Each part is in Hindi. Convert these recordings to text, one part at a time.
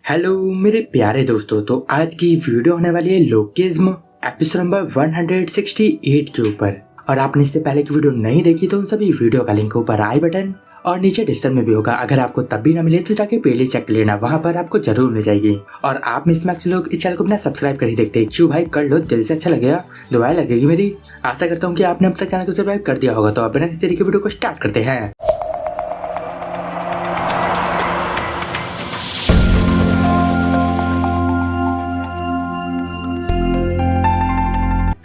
हेलो मेरे प्यारे दोस्तों, तो आज की वीडियो होने वाली है लोकिज्म एपिसोड नंबर 168 के ऊपर। और आपने इससे पहले की वीडियो नहीं देखी तो उन सभी वीडियो का लिंक ऊपर आई बटन और नीचे डिस्क्रिप्शन में भी होगा। अगर आपको तब भी ना मिले तो जाके प्लेलिस्ट चेक कर लेना, वहाँ पर आपको जरूर मिल जाएगी। और आप मिसमैक्स लोग इस चैनल को बिना सब्सक्राइब कर ही देखते हैं, क्यों भाई कर लो, दिल से अच्छा लगेगा, दुआएं लगेगी मेरी। आशा करता हूँ कि आपने अब तक चैनल को सब्सक्राइब कर दिया होगा। तो अब बिना किसी तरीके वीडियो को स्टार्ट करते हैं।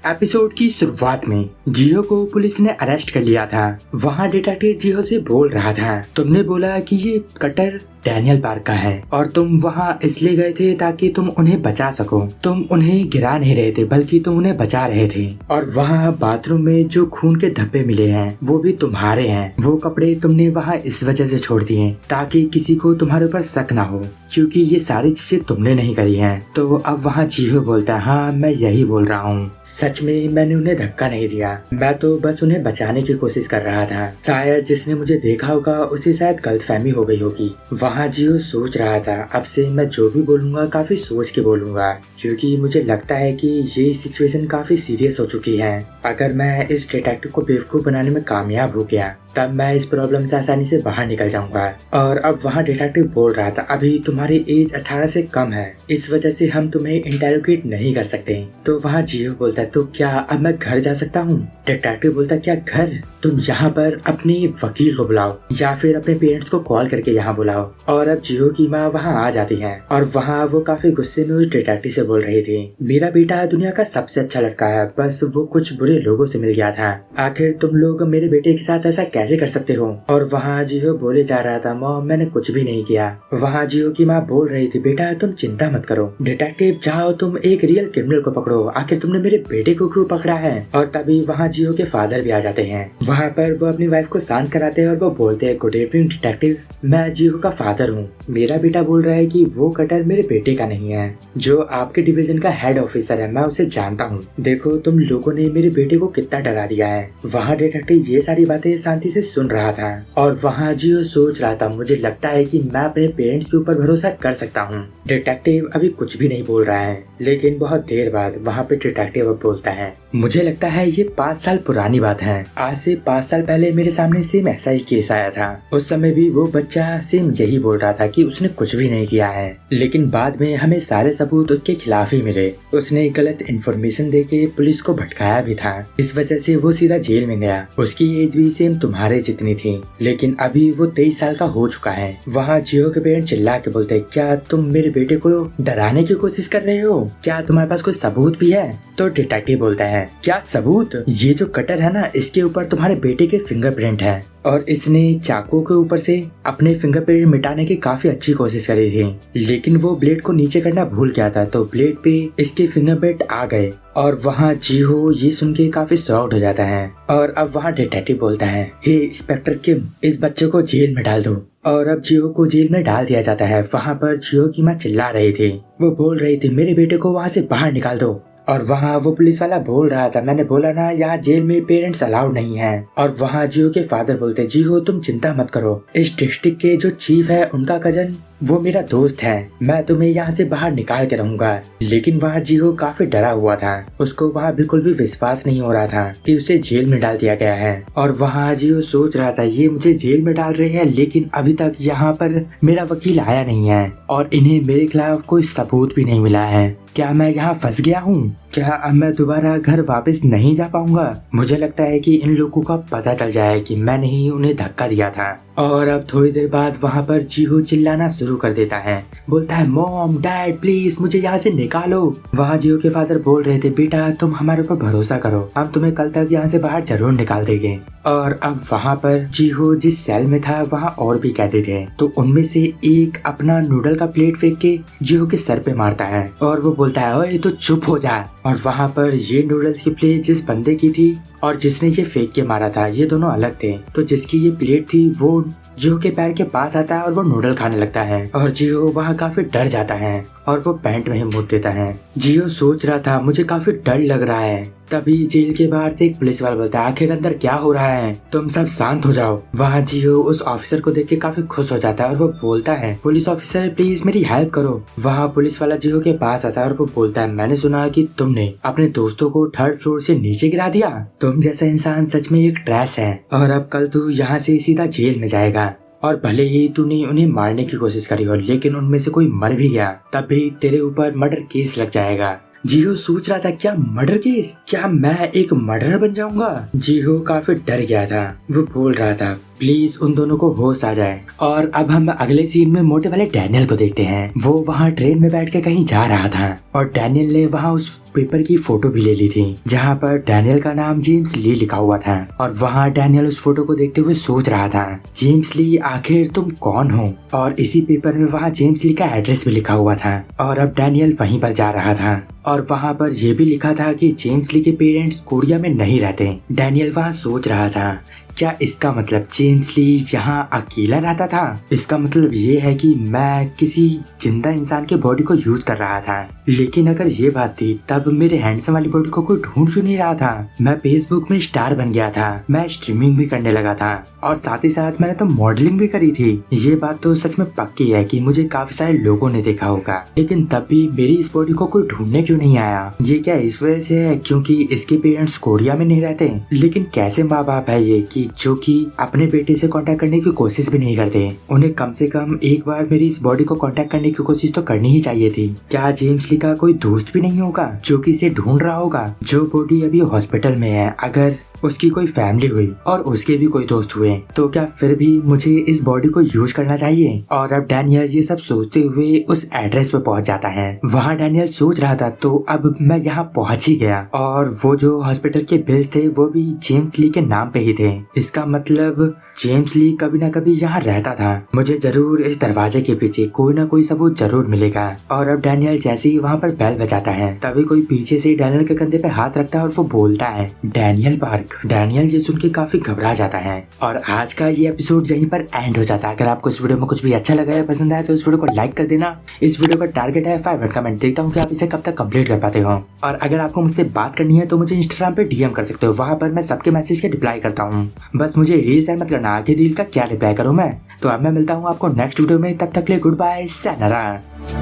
एपिसोड की शुरुआत में जियो को पुलिस ने अरेस्ट कर लिया था। वहाँ डिटेक्टिव जियो से बोल रहा था, तुमने बोला कि ये कटर डैनियल पार्क का है और तुम वहाँ इसलिए गए थे ताकि तुम उन्हें बचा सको। तुम उन्हें गिरा नहीं रहे थे बल्कि तुम उन्हें बचा रहे थे। और वहाँ बाथरूम में जो खून के धब्बे मिले हैं वो भी तुम्हारे हैं। वो कपड़े तुमने वहाँ इस वजह से छोड़ दिए ताकि किसी को तुम्हारे ऊपर शक ना हो, क्योंकि ये सारी चीजें तुमने नहीं करी हैं। तो अब वहाँ जियो बोलता है, हाँ मैं यही बोल रहा हूँ, सच में मैंने उन्हें धक्का नहीं दिया, मैं तो बस उन्हें बचाने की कोशिश कर रहा था। शायद जिसने मुझे देखा होगा उसे शायद गलतफहमी हो गई होगी। वहाँ जियो सोच रहा था, अब से मैं जो भी बोलूंगा काफी सोच के बोलूंगा, क्योंकि मुझे लगता है कि ये सिचुएशन काफी सीरियस हो चुकी है। अगर मैं इस डिटेक्टिव को बेवकूफ बनाने में कामयाब हो गया तब मैं इस प्रॉब्लम से आसानी से बाहर निकल जाऊंगा। और अब वहाँ डिटेक्टिव बोल रहा था, अभी तुम्हारी एज 18 से कम है, इस वजह से हम तुम्हें इंटेरोगेट नहीं कर सकते। तो वहाँ जियो बोलता है, तो क्या अब मैं घर जा सकता हूँ? डिटेक्टिव बोलता, क्या घर? तुम यहाँ पर अपने वकील को बुलाओ या फिर अपने पेरेंट्स को कॉल करके यहाँ बुलाओ। और अब जियो की माँ वहाँ आ जाती है और वहाँ वो काफी गुस्से में उस डिटेक्टिव से बोल रही थी, मेरा बेटा दुनिया का सबसे अच्छा लड़का है, बस वो कुछ बुरे लोगों से मिल गया था। आखिर तुम लोग मेरे बेटे के साथ ऐसा कैसे कर सकते हो? और वहाँ जियो बोले जा रहा था, मॉम मैंने कुछ भी नहीं किया। वहाँ जियो की माँ बोल रही थी, बेटा तुम चिंता मत करो, डिटेक्टिव जाओ तुम एक रियल क्रिमिनल को पकड़ो, आखिर तुमने मेरे बेटे को क्यों पकड़ा है? और तभी वहाँ जियो के फादर भी आ जाते हैं। वहाँ पर वो अपनी वाइफ को शांत कराते हैं और वो बोलते हैं, गुड इवनिंग डिटेक्टिव, मैं जियो का फादर हूँ। मेरा बेटा बोल रहा है कि वो कटर मेरे बेटे का नहीं है, जो आपके डिवीजन का हेड ऑफिसर है, मैं उसे जानता हूँ। देखो तुम लोगों ने मेरे बेटे को कितना डरा दिया है। वहाँ डिटेक्टिव ये सारी बातें शांति से सुन रहा था और वहाँ जियो सोच रहा था, मुझे लगता है कि मैं अपने पेरेंट्स के ऊपर भरोसा कर सकता हूँ। डिटेक्टिव अभी कुछ भी नहीं बोल रहा है, लेकिन बहुत देर बाद वहाँ पे डिटेक्टिव अब बोलता है, मुझे लगता है ये 5 साल पुरानी बात है। आज से 5 साल पहले मेरे सामने सेम ऐसा ही केस आया था। उस समय भी वो बच्चा सेम यही बोल रहा था कि उसने कुछ भी नहीं किया है, लेकिन बाद में हमें सारे सबूत उसके खिलाफ ही मिले। उसने गलत इन्फॉर्मेशन देके पुलिस को भटकाया भी था, इस वजह से वो सीधा जेल में गया। उसकी एज भी सेम तुम्हारे जितनी थी, लेकिन अभी वो 23 साल का हो चुका है। वहाँ जियो के पेरेंट्स चिल्ला के बोलते हैं, क्या तुम मेरे बेटे को डराने की कोशिश कर रहे हो? क्या तुम्हारे पास कोई सबूत भी है? तो डिटेक्टिव बोलता है, क्या सबूत? ये जो कटर है ना, इसके ऊपर तुम्हारे बेटे के फिंगरप्रिंट है और इसने चाकू के ऊपर से अपने फिंगरप्रिंट मिटाने की काफी अच्छी कोशिश करी थी, लेकिन वो ब्लेड को नीचे करना भूल गया था, तो ब्लेड पे इसके फिंगरप्रिंट आ गए। और वहाँ जियो ये सुन के काफी शॉक्ड हो जाता है। और अब वहाँ डिटेक्टिव बोलता है, हे इंस्पेक्टर किम, इस बच्चे को जेल में डाल दो। और अब जियो को जेल में डाल दिया जाता है। वहाँ पर जियो की माँ चिल्ला रही थी, वो बोल रही थी, मेरे बेटे को वहाँ से बाहर निकाल दो। और वहाँ वो पुलिस वाला बोल रहा था, मैंने बोला ना यहाँ जेल में पेरेंट्स अलाउड नहीं है। और वहाँ जियो के फादर बोलते, जियो तुम चिंता मत करो, इस डिस्ट्रिक्ट के जो चीफ है उनका कजन वो मेरा दोस्त है, मैं तुम्हें यहाँ से बाहर निकाल के रहूंगा। लेकिन वहाँ जियो काफी डरा हुआ था, उसको वहाँ बिल्कुल भी विश्वास नहीं हो रहा था कि उसे जेल में डाल दिया गया है। और वहाँ जियो सोच रहा था, ये मुझे जेल में डाल रहे हैं, लेकिन अभी तक यहाँ पर मेरा वकील आया नहीं है और इन्हें मेरे खिलाफ कोई सबूत भी नहीं मिला है। क्या मैं यहाँ फंस गया हूँ? क्या अब मैं दोबारा घर वापस नहीं जा पाऊंगा? मुझे लगता है कि इन लोगों का पता चल जाए कि मैंने ही उन्हें धक्का दिया था। और अब थोड़ी देर बाद वहाँ पर जियो चिल्लाना शुरू कर देता है, बोलता है, मॉम डैड प्लीज मुझे यहाँ से निकालो। वहाँ जियो के फादर बोल रहे थे, बेटा तुम हमारे ऊपर भरोसा करो, हम तुम्हें कल तक यहाँ से बाहर जरूर निकाल देंगे। और अब वहाँ पर जियो जिस सेल में था वहाँ और भी कैदी थे, तो उनमें से एक अपना नूडल का प्लेट फेंक के जियो के सर पे मारता है और वो बोलता है, ओए तो चुप हो जा। और वहाँ पर ये नूडल्स की प्लेट जिस बंदे की थी और जिसने ये फेंक के मारा था, ये दोनों अलग थे। तो जिसकी ये प्लेट थी वो जियो के पैर के पास आता है और वो नूडल खाने लगता है और जियो वहाँ काफी डर जाता है और वो पैंट में ही मुड़ देता है। जियो सोच रहा था, मुझे काफी डर लग रहा है, तभी जेल के बाहर से एक पुलिस वाला बोलता है, आखिर अंदर क्या हो रहा है, तुम सब शांत हो जाओ। वहाँ जियो उस ऑफिसर को देख के काफी खुश हो जाता है और वो बोलता है, पुलिस ऑफिसर प्लीज मेरी हेल्प करो। वहाँ पुलिस वाला जियो के पास आता है और वो बोलता है, मैंने सुना कि तुमने अपने दोस्तों को 3rd फ्लोर से नीचे गिरा दिया। तुम जैसा इंसान सच में एक ट्रैश है और अब कल तू यहाँ से सीधा जेल में जाएगा। और भले ही तूने उन्हें मारने की कोशिश करी हो, लेकिन उनमें से कोई मर भी गया तब भी तेरे ऊपर मर्डर केस लग जाएगा। जियो सोच रहा था, क्या मर्डर केस, क्या मैं एक मर्डरर बन जाऊंगा। जियो काफी डर गया था। वो बोल रहा था, प्लीज उन दोनों को होश आ जाए। और अब हम अगले सीन में मोटे वाले डैनियल को देखते हैं। वो वहाँ ट्रेन में बैठ के कहीं जा रहा था और डैनियल ने वहाँ उस पेपर की फोटो भी ले ली थी जहाँ पर डैनियल का नाम जेम्स ली लिखा हुआ था। और वहाँ डैनियल उस फोटो को देखते हुए सोच रहा था, जेम्स ली आखिर तुम कौन हो। और इसी पेपर में वहाँ जेम्स ली का एड्रेस भी लिखा हुआ था और अब डैनियल वहीं पर जा रहा था और वहाँ पर यह भी लिखा था कि जेम्स ली के पेरेंट्स कोरिया में नहीं रहते। डैनियल वहाँ सोच रहा था, क्या इसका मतलब जेम्स ली यहाँ अकेला रहता था। इसका मतलब ये है कि मैं किसी जिंदा इंसान के बॉडी को यूज कर रहा था। लेकिन अगर ये बात थी तब मेरे हैंडसम वाली बॉडी को कोई ढूंढ क्यों नहीं रहा था। मैं फेसबुक में स्टार बन गया था, मैं स्ट्रीमिंग भी करने लगा था और साथ ही साथ मैंने तो मॉडलिंग भी करी थी। ये बात तो सच में पक्की है कि मुझे काफी सारे लोगों ने देखा होगा, लेकिन तब भी मेरी इस बॉडी को कोई ढूंढने क्यों नहीं आया। ये क्या इस वजह से है क्योंकि इसके पेरेंट्स कोरिया में नहीं रहते। लेकिन कैसे माँ बाप है ये कि जो कि अपने बेटे से कांटेक्ट करने की कोशिश भी नहीं करते। उन्हें कम से कम एक बार मेरी इस बॉडी को कांटेक्ट करने की कोशिश तो करनी ही चाहिए थी। क्या जेम्स ली का कोई दोस्त भी नहीं होगा जो कि इसे ढूंढ रहा होगा। जो बॉडी अभी हॉस्पिटल में है, अगर उसकी कोई फैमिली हुई और उसके भी कोई दोस्त हुए तो क्या फिर भी मुझे इस बॉडी को यूज करना चाहिए। और अब डैनियल ये सब सोचते हुए उस एड्रेस पे पहुंच जाता है। वहाँ डैनियल सोच रहा था, तो अब मैं यहाँ पहुंच ही गया और वो जो हॉस्पिटल के बिल्स थे वो भी जेम्स ली के नाम पे ही थे। इसका मतलब जेम्स ली कभी ना कभी यहाँ रहता था। मुझे जरूर इस दरवाजे के पीछे कोई ना कोई सबूत जरूर मिलेगा। और अब डैनियल जैसे ही वहाँ पर बेल बजाता है तभी कोई पीछे से डैनियल के कंधे पे हाथ रखता है और वो बोलता है, डैनियल पार्क। डैनियल ये सुन के काफी घबरा जाता है और आज का ये एपिसोड यहीं पर एंड हो जाता है। अगर आपको इस वीडियो में कुछ भी अच्छा लगा या पसंद आया तो इस वीडियो को लाइक कर देना। इस वीडियो का टारगेट है 500 कमेंट। देखता हूँ कि आप इसे कब तक कंप्लीट कर पाते हो। और अगर आपको मुझसे बात करनी है तो मुझे इंस्टाग्राम पे डीएम कर सकते हो, वहाँ पर मैं सबके मैसेज के रिप्लाई करता हूँ। बस मुझे रील सेंड मत करना, आखिर रील का क्या रिप्लाई करूँ मैं। तो अब मैं मिलता हूँ आपको नेक्स्ट वीडियो में, तब तक के लिए गुड बाय, sayonara।